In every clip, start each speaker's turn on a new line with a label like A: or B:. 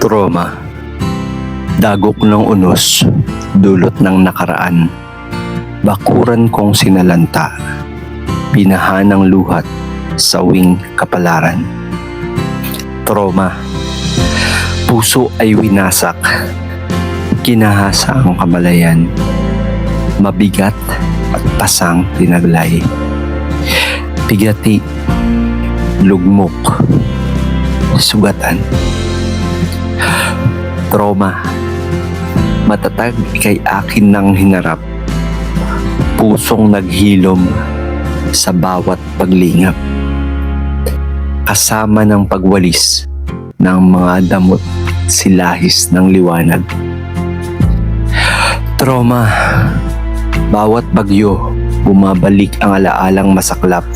A: Trauma. Dagok ng unos, dulot ng nakaraan. Bakuran kong sinalanta, binaha ng luhat, sawing kapalaran. Trauma. Puso ay winasak, kinahasa ang kamalayan. Mabigat at pasang tinaglay. Pigati, lugmok, sugatan. Trauma. Matatag ika'y akin ng hinarap, pusong naghilom sa bawat paglingap, kasama ng pagwalis ng mga damot silahis ng liwanag. Trauma. Bawat bagyo, bumabalik ang alaalang masaklap,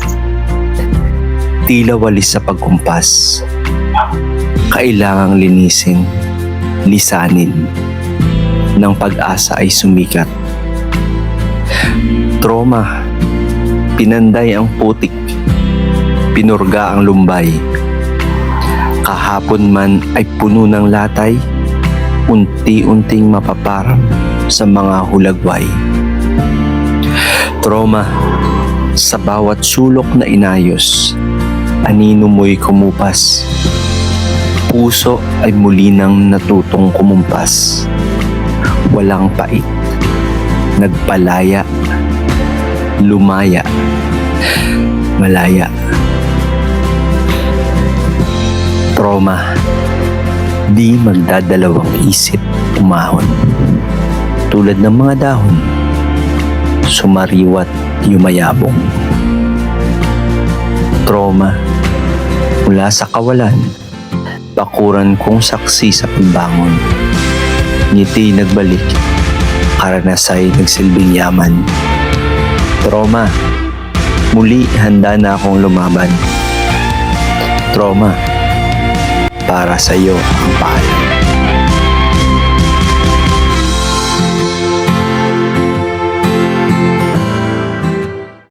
A: tila walis sa pagkumpas. Kailangang linisin, lisanin, ng pag-asa ay sumikat. Trauma. Pinanday ang putik, pinurga ang lumbay. Kahapon man ay puno ng latay, unti-unting mapaparang sa mga hulagway. Trauma. Sa bawat sulok na inayos, anino mo'y kumupas. Puso ay muli nang natutong kumumpas. Walang pait, nagpalaya, lumaya, malaya. Trauma. Di magdadalawang isip umahon. Tulad ng mga dahon, sumariwat yumayabong. Trauma. Mula sa kawalan, bakuran kong saksi sa pagbangon. Ngiti nagbalik, karanasay nagsilbing yaman. Trauma. Muli handa na akong lumaban. Trauma. Para sa iyo ang paalam.